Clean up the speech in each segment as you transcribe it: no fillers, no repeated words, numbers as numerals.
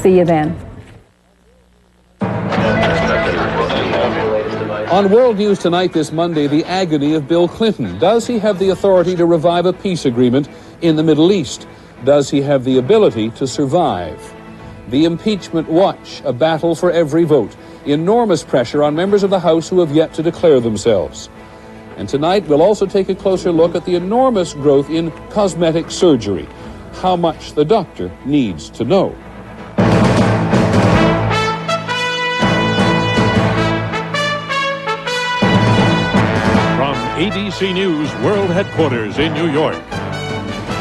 See you then. On World News Tonight this Monday, the agony of Bill Clinton. Does he have the authority to revive a peace agreement in the Middle East? Does he have the ability to survive? The impeachment watch, a battle for every vote. Enormous pressure on members of the House who have yet to declare themselves. And tonight, we'll also take a closer look at the enormous growth in cosmetic surgery. How much the doctor needs to know. ABC News World Headquarters in New York.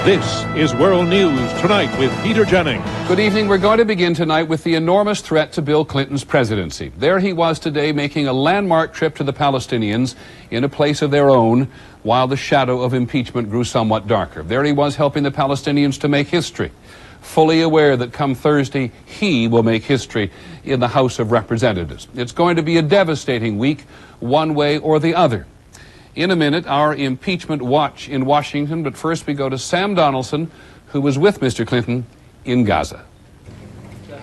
This is World News Tonight with Peter Jennings. Good evening. We're going to begin tonight with the enormous threat to Bill Clinton's presidency. There he was today making a landmark trip to the Palestinians in a place of their own while the shadow of impeachment grew somewhat darker. There he was helping the Palestinians to make history, fully aware that come Thursday he will make history in the House of Representatives. It's going to be a devastating week, one way or the other. In a minute, our impeachment watch in Washington, but first we go to Sam Donaldson, who was with Mr. Clinton in Gaza.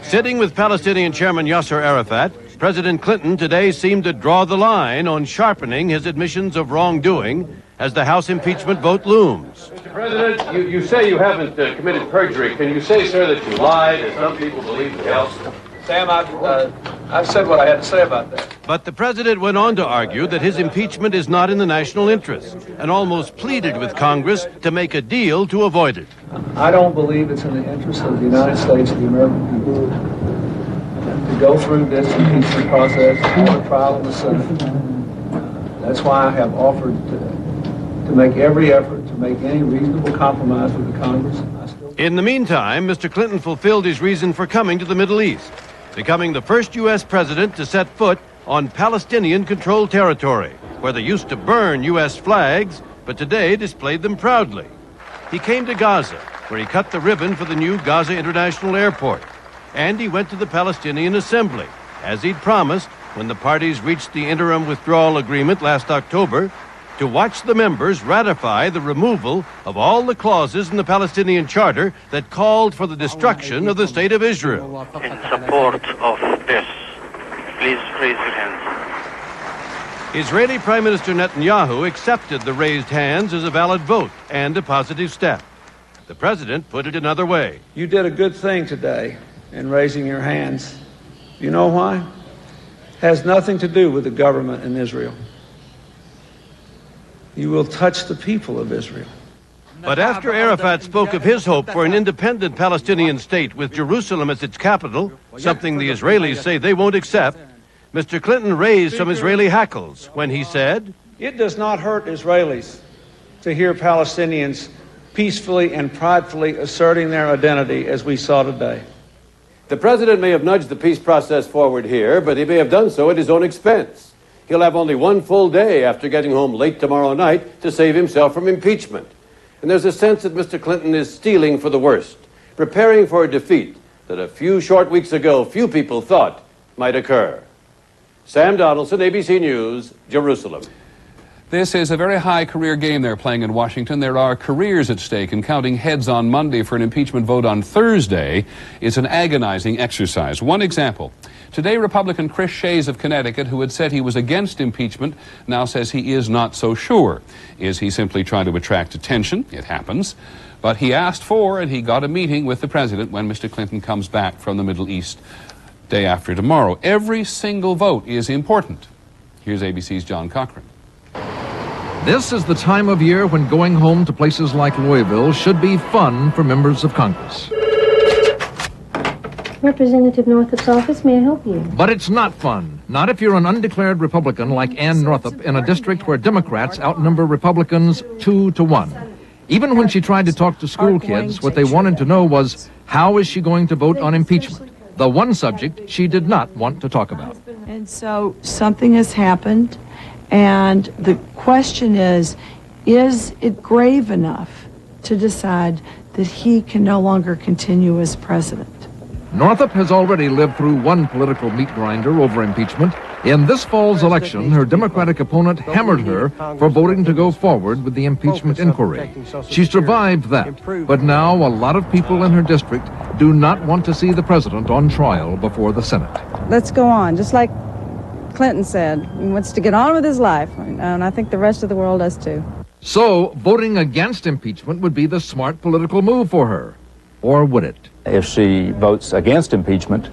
Sitting with Palestinian Chairman Yasser Arafat, President Clinton today seemed to draw the line on sharpening his admissions of wrongdoing as the House impeachment vote looms. Mr. President, you say you haven't committed perjury. Can you say, sir, that you lied, as some people believe else? Sam, I've said what I had to say about that. But the president went on to argue that his impeachment is not in the national interest and almost pleaded with Congress to make a deal to avoid it. I don't believe it's in the interest of the United States and the American people to go through this impeachment process on a trial in the Senate. That's why I have offered to make every effort to make any reasonable compromise with the Congress. In the meantime, Mr. Clinton fulfilled his reason for coming to the Middle East, becoming the first U.S. president to set foot on Palestinian-controlled territory, where they used to burn U.S. flags, but today displayed them proudly. He came to Gaza, where he cut the ribbon for the new Gaza International Airport, and he went to the Palestinian Assembly, as he'd promised when the parties reached the interim withdrawal agreement last October, to watch the members ratify the removal of all the clauses in the Palestinian Charter that called for the destruction of the State of Israel. In support of this, please raise your hands. Israeli Prime Minister Netanyahu accepted the raised hands as a valid vote and a positive step. The president put it another way. You did a good thing today in raising your hands. You know why? It has nothing to do with the government in Israel. You will touch the people of Israel. But after Arafat spoke of his hope for an independent Palestinian state with Jerusalem as its capital, something the Israelis say they won't accept, Mr. Clinton raised some Israeli hackles when he said, "It does not hurt Israelis to hear Palestinians peacefully and pridefully asserting their identity as we saw today." The president may have nudged the peace process forward here, but he may have done so at his own expense. He'll have only one full day after getting home late tomorrow night to save himself from impeachment. And there's a sense that Mr. Clinton is steeling for the worst, preparing for a defeat that a few short weeks ago few people thought might occur. Sam Donaldson, ABC News, Jerusalem. This is a very high career game they're playing in Washington. There are careers at stake, and counting heads on Monday for an impeachment vote on Thursday is an agonizing exercise. One example. Today, Republican Chris Shays of Connecticut, who had said he was against impeachment, now says he is not so sure. Is he simply trying to attract attention? It happens. But he asked for and he got a meeting with the president when Mr. Clinton comes back from the Middle East day after tomorrow. Every single vote is important. Here's ABC's John Cochran. This is the time of year when going home to places like Louisville should be fun for members of Congress. Representative Northup's office, may I help you? But it's not fun. Not if you're an undeclared Republican like Ann Northup in a district where Democrats outnumber Republicans 2-1. Even when she tried to talk to school kids, what they wanted to know was, how is she going to vote on impeachment? The one subject she did not want to talk about. And so something has happened, and the question is it grave enough to decide that he can no longer continue as president? Northup has already lived through one political meat grinder over impeachment. In this fall's election, her Democratic opponent hammered her for voting to go forward with the impeachment inquiry. She survived that, but now a lot of people in her district do not want to see the president on trial before the Senate. Let's go on, just like Clinton said. He wants to get on with his life, and I think the rest of the world does too. So, voting against impeachment would be the smart political move for her. Or would it? If she votes against impeachment,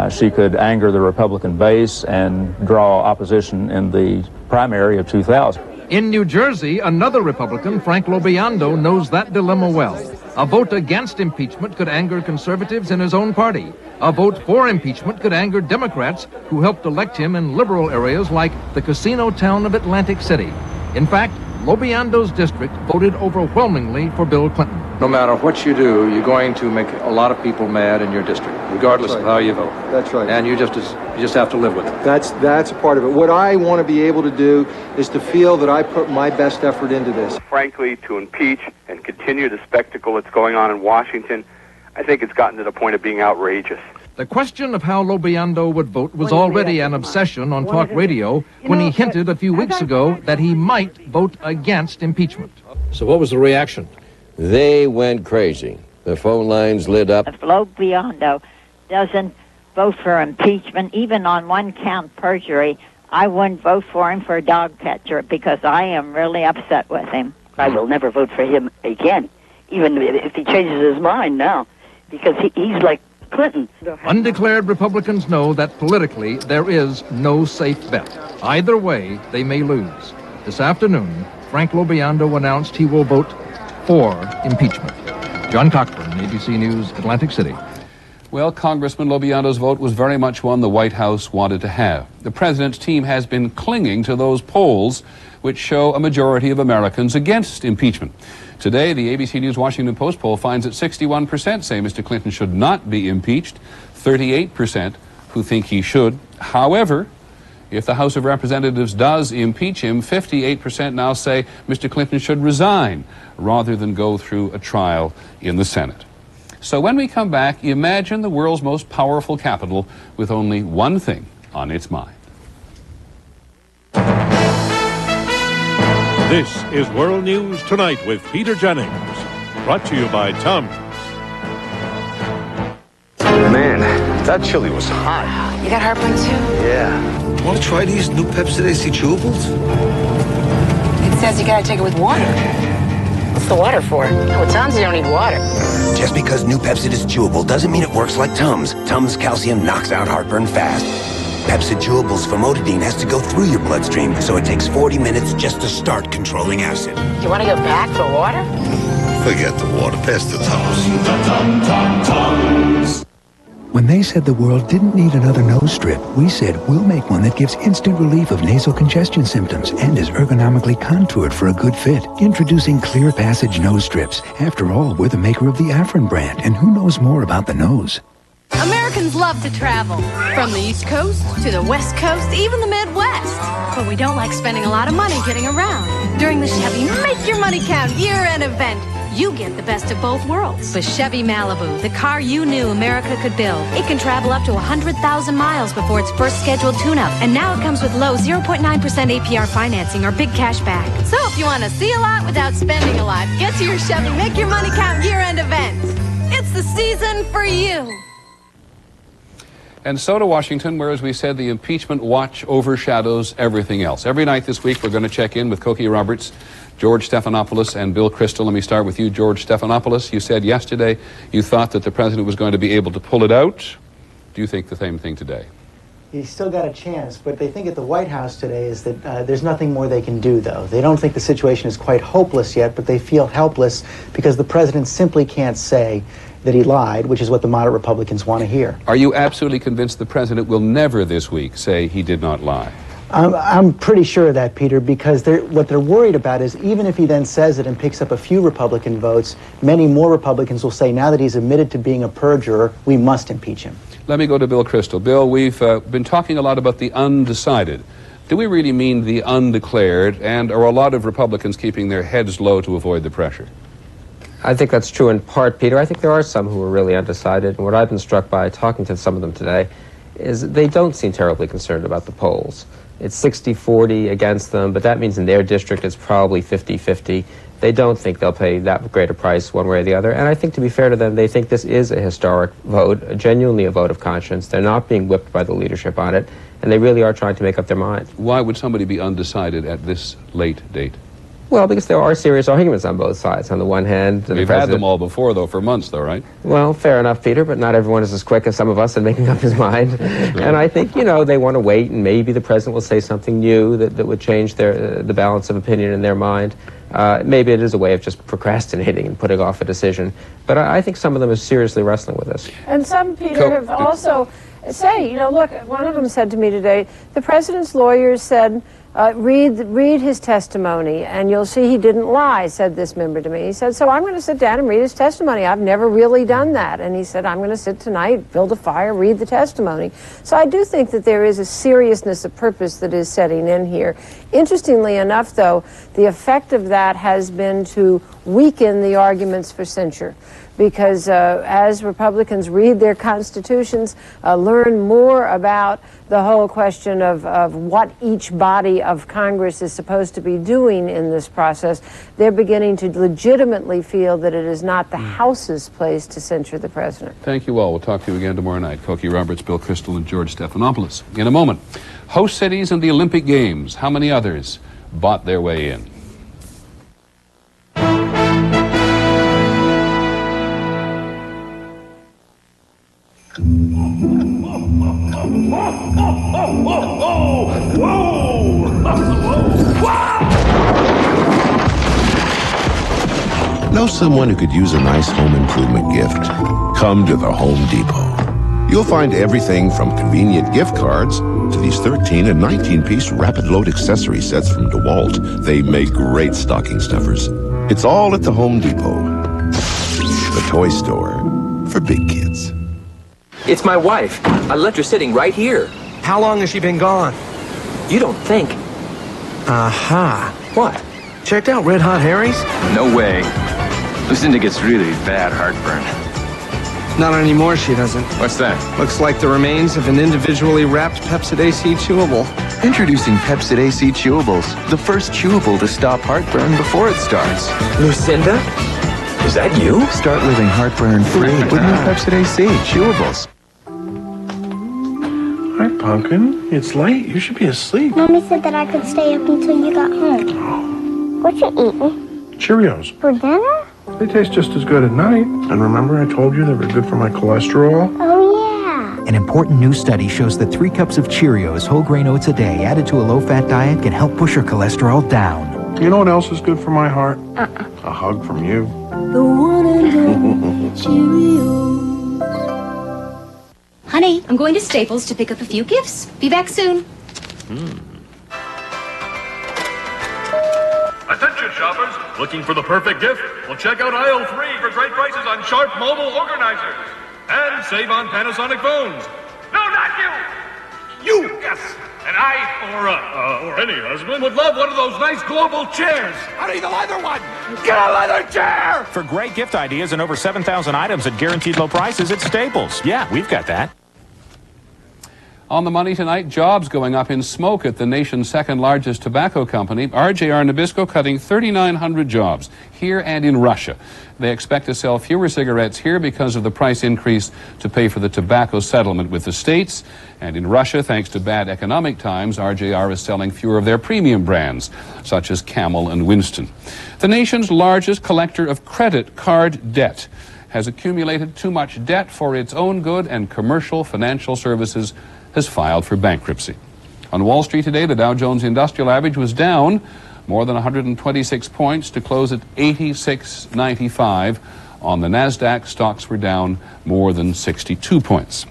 she could anger the Republican base and draw opposition in the primary of 2000. In New Jersey, another Republican, Frank Lobiando, knows that dilemma well. A vote against impeachment could anger conservatives in his own party. A vote for impeachment could anger Democrats who helped elect him in liberal areas like the casino town of Atlantic City. In fact, Lobiando's district voted overwhelmingly for Bill Clinton. No matter what you do, you're going to make a lot of people mad in your district, regardless of how you vote. That's right. And you just have to live with it. That's a part of it. What I want to be able to do is to feel that I put my best effort into this. Frankly, to impeach and continue the spectacle that's going on in Washington, I think it's gotten to the point of being outrageous. The question of how Lobiando would vote was already an obsession on talk radio when he hinted a few weeks ago that he might vote against impeachment. So what was the reaction? They went crazy. The phone lines lit up. If Lobiando doesn't vote for impeachment, even on one count perjury, I wouldn't vote for him for a dog catcher because I am really upset with him. I will never vote for him again, even if he changes his mind now, because he's like Clinton. Undeclared Republicans know that politically there is no safe bet. Either way, they may lose. This afternoon, Frank Lobiando announced he will vote for impeachment. John Cochran, ABC News, Atlantic City. Well, Congressman Lobiando's vote was very much one the White House wanted to have. The president's team has been clinging to those polls which show a majority of Americans against impeachment. Today, the ABC News Washington Post poll finds that 61% say Mr. Clinton should not be impeached, 38% who think he should. However, if the House of Representatives does impeach him, 58% now say Mr. Clinton should resign rather than go through a trial in the Senate. So when we come back, imagine the world's most powerful capital with only one thing on its mind. This is World News Tonight with Peter Jennings. Brought to you by Tums. Man, that chili was hot. You got heartburn too? Yeah. Want to try these new Pepcid AC chewables? It says you gotta take it with water. What's the water for? Oh, with Tums you don't need water. Just because new Pepcid is chewable doesn't mean it works like Tums. Tums Calcium knocks out heartburn fast. Pepcid Chewables famotidine has to go through your bloodstream, so it takes 40 minutes just to start controlling acid. Do you want to go back for water? Forget the water. Pass the Tums. When they said the world didn't need another nose strip, we said we'll make one that gives instant relief of nasal congestion symptoms and is ergonomically contoured for a good fit. Introducing Clear Passage Nose Strips. After all, we're the maker of the Afrin brand, and who knows more about the nose? Americans love to travel, from the East Coast to the West Coast, even the Midwest. But we don't like spending a lot of money getting around. During the Chevy Make Your Money Count year-end event, you get the best of both worlds. The Chevy Malibu, the car you knew America could build. It can travel up to 100,000 miles before its first scheduled tune-up. And now it comes with low 0.9% APR financing or big cash back. So if you want to see a lot without spending a lot, get to your Chevy Make Your Money Count year-end event. It's the season for you. And so to Washington, where, as we said, the impeachment watch overshadows everything else. Every night this week, we're going to check in with Cokie Roberts, George Stephanopoulos, and Bill Kristol. Let me start with you, George Stephanopoulos. You said yesterday you thought that the president was going to be able to pull it out. Do you think the same thing today? He's still got a chance, but they think at the White House today is that there's nothing more they can do, though. They don't think the situation is quite hopeless yet, but they feel helpless because the president simply can't say that he lied, which is what the moderate Republicans want to hear. Are you absolutely convinced the president will never this week say he did not lie? I'm pretty sure of that, Peter, because what they're worried about is even if he then says it and picks up a few Republican votes, many more Republicans will say, now that he's admitted to being a perjurer, we must impeach him. Let me go to Bill Kristol. Bill, we've been talking a lot about the undecided. Do we really mean the undeclared, and are a lot of Republicans keeping their heads low to avoid the pressure? I think that's true in part, Peter. I think there are some who are really undecided, and what I've been struck by talking to some of them today is they don't seem terribly concerned about the polls. It's 60-40 against them, but that means in their district it's probably 50-50. They don't think they'll pay that great a price one way or the other, and I think, to be fair to them, they think this is a historic vote, genuinely a vote of conscience. They're not being whipped by the leadership on it, and they really are trying to make up their mind. Why would somebody be undecided at this late date? Well, because there are serious arguments on both sides. On the one hand, We've had them all before, though, for months, though, right? Well, fair enough, Peter, but not everyone is as quick as some of us in making up his mind. And I think, you know, they want to wait, and maybe the president will say something new that would change the balance of opinion in their mind. Maybe it is a way of just procrastinating and putting off a decision. But I think some of them are seriously wrestling with this. And some, Peter, have also say, you know, look, one of them said to me today, the president's lawyers said, read his testimony, and you'll see he didn't lie, said this member to me. He said, so I'm going to sit down and read his testimony. I've never really done that. And he said, I'm going to sit tonight, build a fire, read the testimony. So I do think that there is a seriousness of purpose that is setting in here. Interestingly enough, though, the effect of that has been to weaken the arguments for censure. Because as Republicans read their constitutions, learn more about the whole question of what each body of Congress is supposed to be doing in this process, they're beginning to legitimately feel that it is not the House's place to censure the president. Thank you all. We'll talk to you again tomorrow night. Cokie Roberts, Bill Kristol, and George Stephanopoulos. In a moment, host cities and the Olympic Games. How many others bought their way in? Know someone who could use a nice home improvement gift? Come to the Home Depot. You'll find everything from convenient gift cards to these 13 and 19-piece rapid load accessory sets from DeWalt. They make great stocking stuffers. It's all at the Home Depot, the toy store for big kids. It's my wife. I left her sitting right here. How long has she been gone? You don't think. Aha. What? Checked out Red Hot Harry's? No way. Lucinda gets really bad heartburn. Not anymore, she doesn't. What's that? Looks like the remains of an individually wrapped Pepcid AC chewable. Introducing Pepcid AC Chewables, the first chewable to stop heartburn before it starts. Lucinda? Is that you? Start living heartburn-free with new Pepcid AC Chewables. Hi, Pumpkin. It's late. You should be asleep. Mommy said that I could stay up until you got home. What you eating? Cheerios. For dinner? They taste just as good at night. And remember I told you they were good for my cholesterol? Oh, yeah. An important new study shows that 3 cups of Cheerios whole grain oats a day added to a low-fat diet can help push your cholesterol down. You know what else is good for my heart? A hug from you. The one and only Cheerios. Honey, I'm going to Staples to pick up a few gifts. Be back soon. Attention shoppers, looking for the perfect gift? Well, check out aisle 3 for great prices on Sharp mobile organizers. And save on Panasonic phones. No, not you! You, yes! And I, or any husband, would love one of those nice global chairs. I need the leather one! Get a leather chair! For great gift ideas and over 7,000 items at guaranteed low prices at Staples. Yeah, we've got that. On the money tonight, jobs going up in smoke at the nation's second largest tobacco company. RJR Nabisco cutting 3,900 jobs here and in Russia. They expect to sell fewer cigarettes here because of the price increase to pay for the tobacco settlement with the states. And in Russia, thanks to bad economic times, RJR is selling fewer of their premium brands, such as Camel and Winston. The nation's largest collector of credit card debt has accumulated too much debt for its own good, and Commercial Financial Services has filed for bankruptcy. On Wall Street today, the Dow Jones Industrial Average was down more than 126 points to close at 86.95. On the NASDAQ, stocks were down more than 62 points.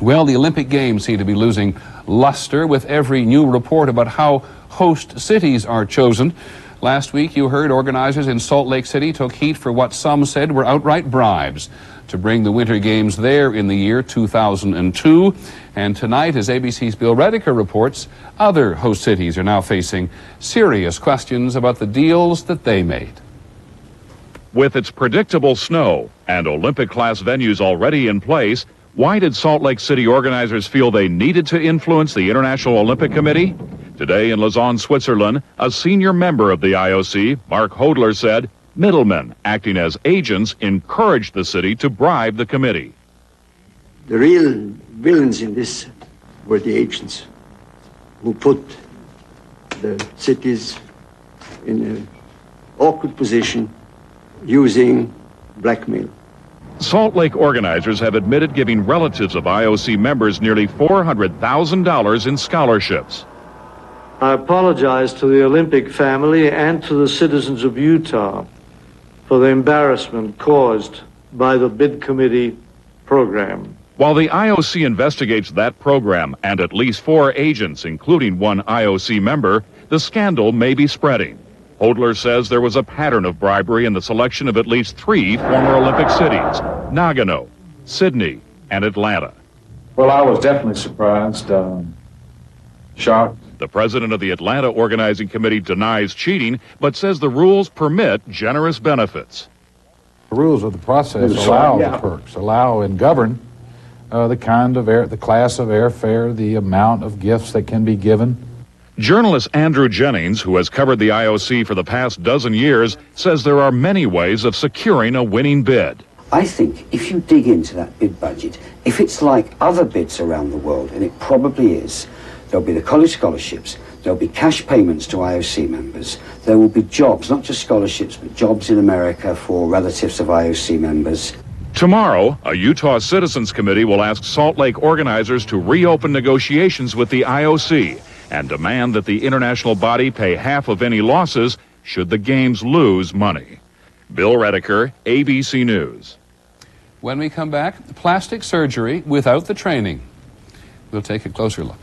Well, the Olympic Games seem to be losing luster with every new report about how host cities are chosen. Last week, you heard organizers in Salt Lake City took heat for what some said were outright bribes to bring the Winter Games there in the year 2002. And tonight, as ABC's Bill Rediker reports, other host cities are now facing serious questions about the deals that they made. With its predictable snow and Olympic-class venues already in place, why did Salt Lake City organizers feel they needed to influence the International Olympic Committee? Today in Lausanne, Switzerland, a senior member of the IOC, Mark Hodler, said middlemen acting as agents encouraged the city to bribe the committee. The real villains in this were the agents who put the cities in an awkward position using blackmail. Salt Lake organizers have admitted giving relatives of IOC members nearly $400,000 in scholarships. I apologize to the Olympic family and to the citizens of Utah for the embarrassment caused by the bid committee program. While the IOC investigates that program and at least 4 agents, including one IOC member, the scandal may be spreading. Hodler says there was a pattern of bribery in the selection of at least 3 former Olympic cities, Nagano, Sydney, and Atlanta. Well, I was definitely surprised, shocked. The president of the Atlanta Organizing Committee denies cheating, but says the rules permit generous benefits. The rules of the process allow the perks, allow and govern the kind of the class of airfare, the amount of gifts that can be given. Journalist Andrew Jennings, who has covered the IOC for the past dozen years, says there are many ways of securing a winning bid. I think if you dig into that bid budget, if it's like other bids around the world, and it probably is, there'll be the college scholarships, there'll be cash payments to IOC members, there will be jobs, not just scholarships, but jobs in America for relatives of IOC members. Tomorrow, a Utah Citizens Committee will ask Salt Lake organizers to reopen negotiations with the IOC and demand that the international body pay half of any losses should the games lose money. Bill Redeker, ABC News. When we come back, plastic surgery without the training. We'll take a closer look.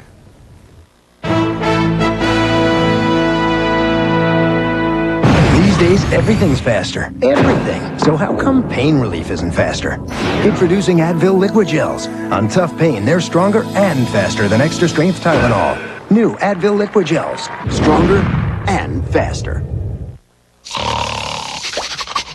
These days, everything's faster. Everything. So how come pain relief isn't faster? Introducing Advil Liquid Gels. On tough pain, they're stronger and faster than extra strength Tylenol. New Advil Liquid Gels. Stronger and faster.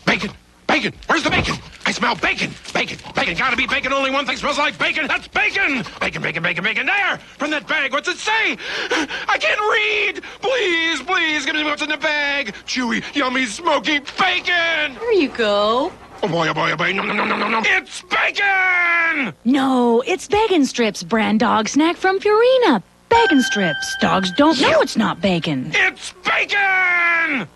Bacon! Bacon! Where's the bacon? I smell bacon! Bacon! Bacon! Gotta be bacon! Only one thing smells like bacon! That's bacon! Bacon, bacon, bacon, bacon! There! From that bag! What's it say? I can't read! Please, please, give me what's in the bag! Chewy, yummy, smoky bacon! There you go. Oh boy, oh boy, oh boy! No, no, no, no, no, no! It's bacon! No, it's Bacon Strips, brand dog snack from Purina. Bacon Strips. Dogs don't know it's not bacon. It's bacon!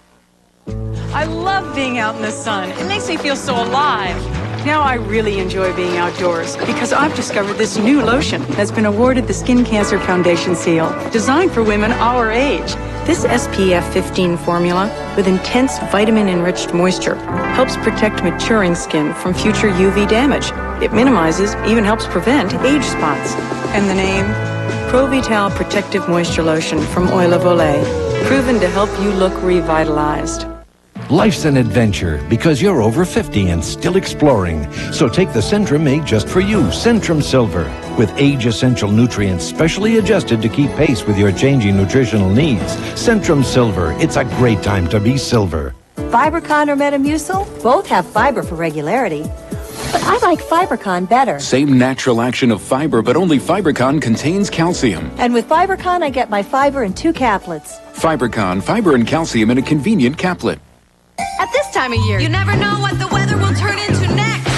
I love being out in the sun. It makes me feel so alive. Now I really enjoy being outdoors because I've discovered this new lotion that's been awarded the Skin Cancer Foundation seal, designed for women our age. This SPF 15 formula, with intense vitamin-enriched moisture, helps protect maturing skin from future UV damage. It minimizes, even helps prevent, age spots. And the name? Provital Protective Moisture Lotion from Oil of Olay, proven to help you look revitalized. Life's an adventure because you're over 50 and still exploring. So take the Centrum made just for you, Centrum Silver, with age-essential nutrients specially adjusted to keep pace with your changing nutritional needs. Centrum Silver, it's a great time to be silver. Fibercon or Metamucil, both have fiber for regularity. But I like Fibercon better. Same natural action of fiber, but only Fibercon contains calcium. And with Fibercon, I get my fiber in 2 caplets. Fibercon, fiber and calcium in a convenient caplet. At this time of year, you never know what the weather will turn into next.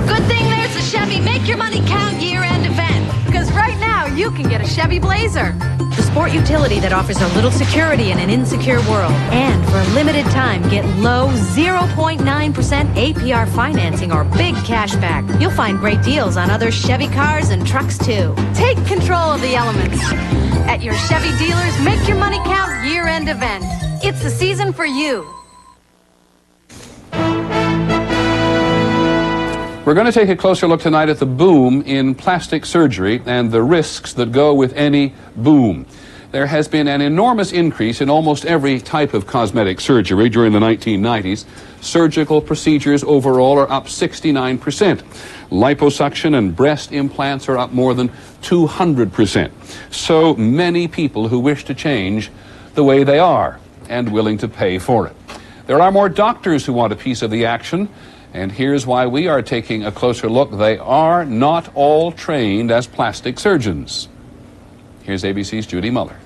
Good thing there's a Chevy Make Your Money Count year-end event. Because right now, you can get a Chevy Blazer. The sport utility that offers a little security in an insecure world. And for a limited time, get low 0.9% APR financing or big cash back. You'll find great deals on other Chevy cars and trucks, too. Take control of the elements. At your Chevy dealers, Make Your Money Count year-end event. It's the season for you. We're going to take a closer look tonight at the boom in plastic surgery and the risks that go with any boom. There has been an enormous increase in almost every type of cosmetic surgery during the 1990s. Surgical procedures overall are up 69%. Liposuction and breast implants are up more than 200%. So many people who wish to change the way they are and willing to pay for it. There are more doctors who want a piece of the action, and here's why we are taking a closer look. They are not all trained as plastic surgeons. Here's ABC's Judy Muller.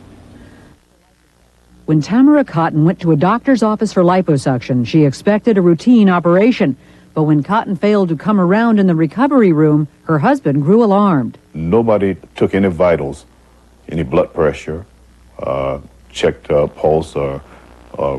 When Tamara Cotton went to a doctor's office for liposuction, she expected a routine operation. But when Cotton failed to come around in the recovery room, her husband grew alarmed. Nobody took any vitals, any blood pressure, checked pulse, or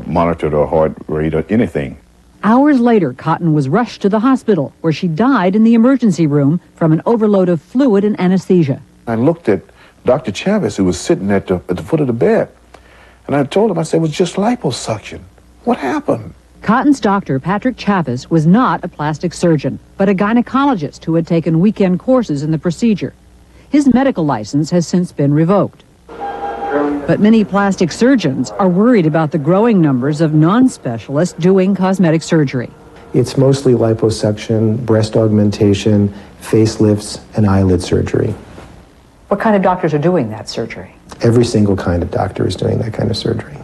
monitored her heart rate, or anything. Hours later, Cotton was rushed to the hospital, where she died in the emergency room from an overload of fluid and anesthesia. I looked at Dr. Chavez, who was sitting at the foot of the bed, and I told him, I said, it was just liposuction. What happened? Cotton's doctor, Patrick Chavez, was not a plastic surgeon, but a gynecologist who had taken weekend courses in the procedure. His medical license has since been revoked. But many plastic surgeons are worried about the growing numbers of non-specialists doing cosmetic surgery. It's mostly liposuction, breast augmentation, facelifts, and eyelid surgery. What kind of doctors are doing that surgery? Every single kind of doctor is doing that kind of surgery.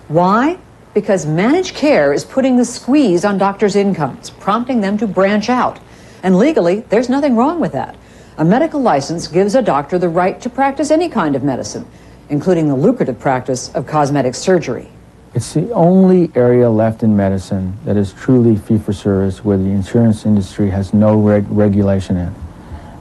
Why? Because managed care is putting the squeeze on doctors' incomes, prompting them to branch out. And legally, there's nothing wrong with that. A medical license gives a doctor the right to practice any kind of medicine, including the lucrative practice of cosmetic surgery. It's the only area left in medicine that is truly fee-for-service, where the insurance industry has no regulation in,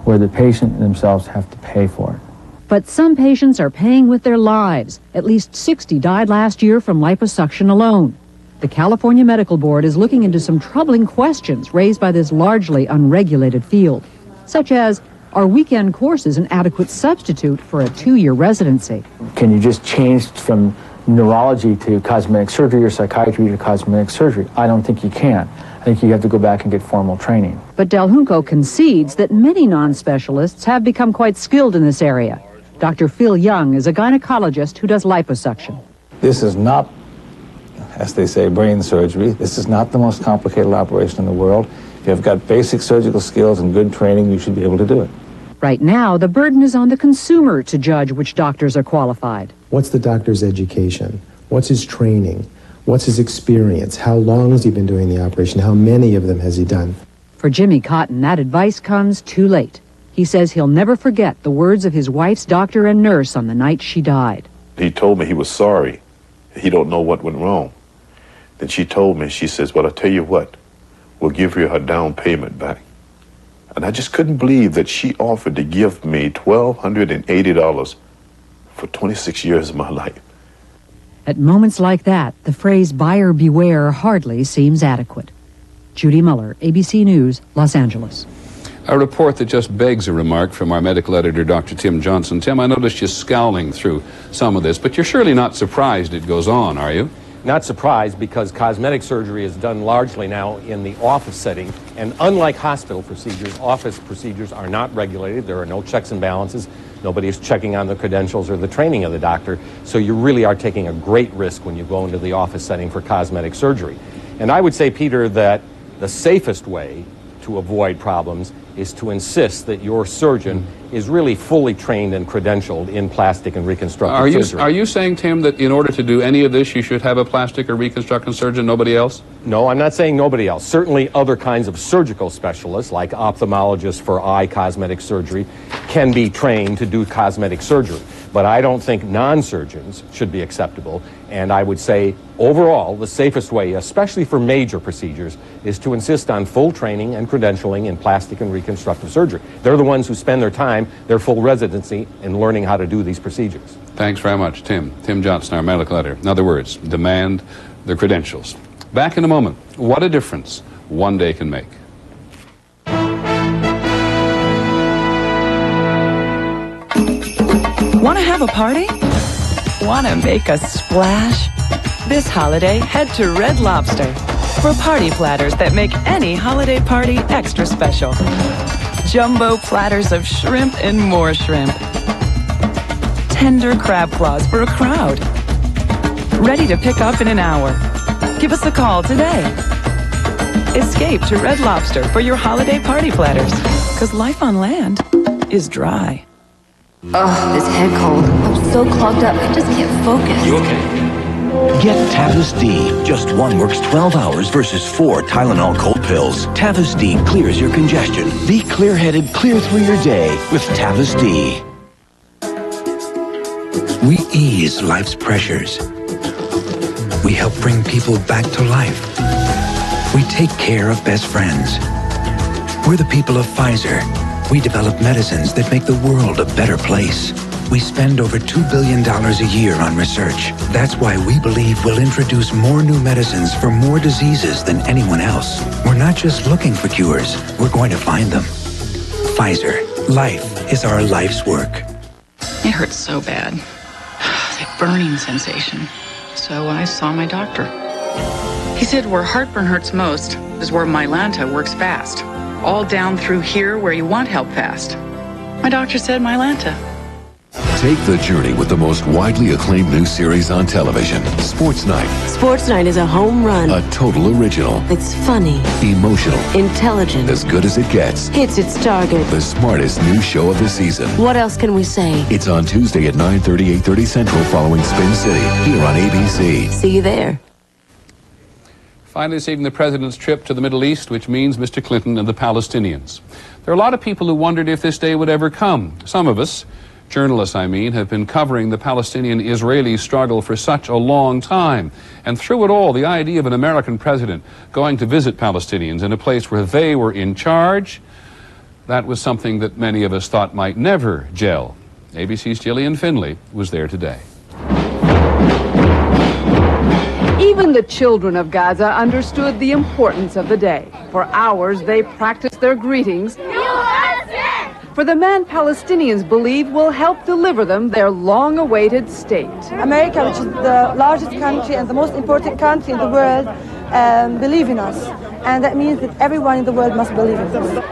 where the patient themselves have to pay for it. But some patients are paying with their lives. At least 60 died last year from liposuction alone. The California Medical Board is looking into some troubling questions raised by this largely unregulated field, such as, are weekend courses an adequate substitute for a 2-year residency? Can you just change from neurology to cosmetic surgery or psychiatry to cosmetic surgery? I don't think you can. I think you have to go back and get formal training. But Del Junco concedes that many non-specialists have become quite skilled in this area. Dr. Phil Young is a gynecologist who does liposuction. This is not, as they say, brain surgery. This is not the most complicated operation in the world. If you've got basic surgical skills and good training, you should be able to do it. Right now, the burden is on the consumer to judge which doctors are qualified. What's the doctor's education? What's his training? What's his experience? How long has he been doing the operation? How many of them has he done? For Jimmy Cotton, that advice comes too late. He says he'll never forget the words of his wife's doctor and nurse on the night she died. He told me he was sorry. He don't know what went wrong. Then she told me, she says, well, I'll tell you what, we'll give you her down payment back. And I just couldn't believe that she offered to give me $1,280 for 26 years of my life. At moments like that, the phrase buyer beware hardly seems adequate. Judy Muller, ABC News, Los Angeles. A report that just begs a remark from our medical editor, Dr. Tim Johnson. Tim, I noticed you scowling through some of this, but you're surely not surprised it goes on, are you? Not surprised, because cosmetic surgery is done largely now in the office setting, and unlike hospital procedures, office procedures are not regulated. There are no checks and balances. Nobody is checking on the credentials or the training of the doctor, so you really are taking a great risk when you go into the office setting for cosmetic surgery. And I would say, Peter, that the safest way to avoid problems is to insist that your surgeon is really fully trained and credentialed in plastic and reconstructive surgery. Are you saying, Tim, that in order to do any of this, you should have a plastic or reconstructive surgeon, nobody else? No, I'm not saying nobody else. Certainly other kinds of surgical specialists, like ophthalmologists for eye cosmetic surgery, can be trained to do cosmetic surgery. But I don't think non-surgeons should be acceptable. And I would say, overall, the safest way, especially for major procedures, is to insist on full training and credentialing in plastic and reconstructive surgery. They're the ones who spend their time, their full residency, in learning how to do these procedures. Thanks very much, Tim. Tim Johnson, our medical editor. In other words, demand the credentials. Back in a moment. What a difference one day can make. Want to have a party? Want to make a splash? This holiday, head to Red Lobster for party platters that make any holiday party extra special. Jumbo platters of shrimp and more shrimp. Tender crab claws for a crowd. Ready to pick up in an hour. Give us a call today. Escape to Red Lobster for your holiday party platters, because life on land is dry. Ugh, this head cold. I'm so clogged up, I just can't focus. You okay? Get Tavus D. Just one works 12 hours versus 4 Tylenol cold pills. Tavus D clears your congestion. Be clear-headed, clear through your day with Tavus D. We ease life's pressures. We help bring people back to life. We take care of best friends. We're the people of Pfizer. We develop medicines that make the world a better place. We spend over $2 billion a year on research. That's why we believe we'll introduce more new medicines for more diseases than anyone else. We're not just looking for cures, we're going to find them. Pfizer. Life is our life's work. It hurts so bad. That burning sensation. So I saw my doctor. He said where heartburn hurts most is where Mylanta works fast. All down through here where you want help fast. My doctor said Mylanta. Take the journey with the most widely acclaimed new series on television, Sports Night. Sports Night is a home run. A total original. It's funny, emotional, intelligent, as good as it gets. Hits its target. The smartest new show of the season. What else can we say? It's on Tuesday at 9:30, 8:30 Central following Spin City, here on ABC. See you there. Finally this evening, the president's trip to the Middle East, which means Mr. Clinton and the Palestinians. There are a lot of people who wondered if this day would ever come. Some of us, journalists I mean, have been covering the Palestinian-Israeli struggle for such a long time. And through it all, the idea of an American president going to visit Palestinians in a place where they were in charge, that was something that many of us thought might never gel. ABC's Gillian Finley was there today. Even the children of Gaza understood the importance of the day. For hours, they practiced their greetings for the man Palestinians believe will help deliver them their long-awaited state. America, which is the largest country and the most important country in the world, believe in us. And that means that everyone in the world must believe in us.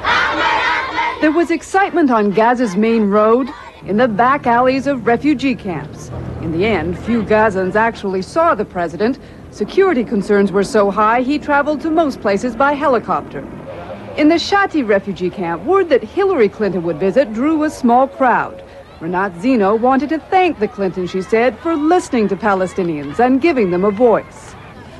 There was excitement on Gaza's main road, in the back alleys of refugee camps. In the end, few Gazans actually saw the president. Security concerns were so high, he traveled to most places by helicopter. In the Shati refugee camp, word that Hillary Clinton would visit drew a small crowd. Renat Zino wanted to thank the Clintons, she said, for listening to Palestinians and giving them a voice.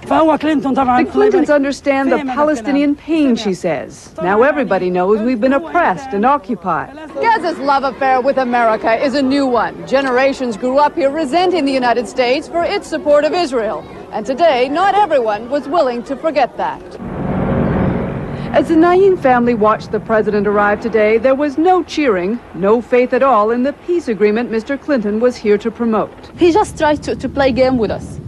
The Clintons understand the Palestinian pain, she says. Now everybody knows we've been oppressed and occupied. Gaza's love affair with America is a new one. Generations grew up here resenting the United States for its support of Israel. And today, not everyone was willing to forget that. As the Naim family watched the president arrive today, there was no cheering, no faith at all in the peace agreement Mr. Clinton was here to promote. He just tried to play game with us.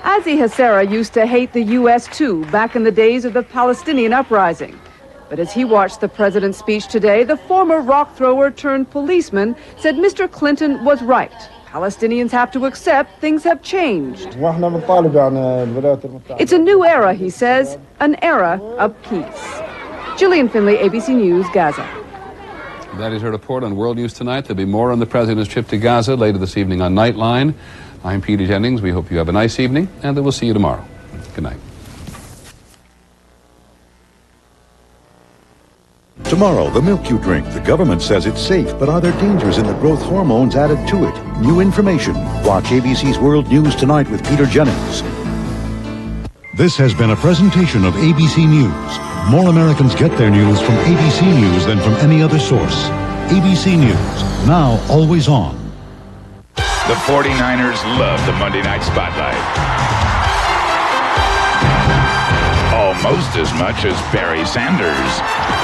Azi Hassera used to hate the U.S. too, back in the days of the Palestinian uprising. But as he watched the president's speech today, the former rock thrower turned policeman said Mr. Clinton was right. Palestinians have to accept things have changed. It's a new era, he says, an era of peace. Gillian Finley, ABC News, Gaza. That is our report on World News Tonight. There'll be more on the president's trip to Gaza later this evening on Nightline. I'm Peter Jennings. We hope you have a nice evening, and we'll see you tomorrow. Good night. Tomorrow, the milk you drink. The government says it's safe, but are there dangers in the growth hormones added to it? New information. Watch ABC's World News Tonight with Peter Jennings. This has been a presentation of ABC News. More Americans get their news from ABC News than from any other source. ABC News, now always on. The 49ers love the Monday Night Spotlight. Almost as much as Barry Sanders.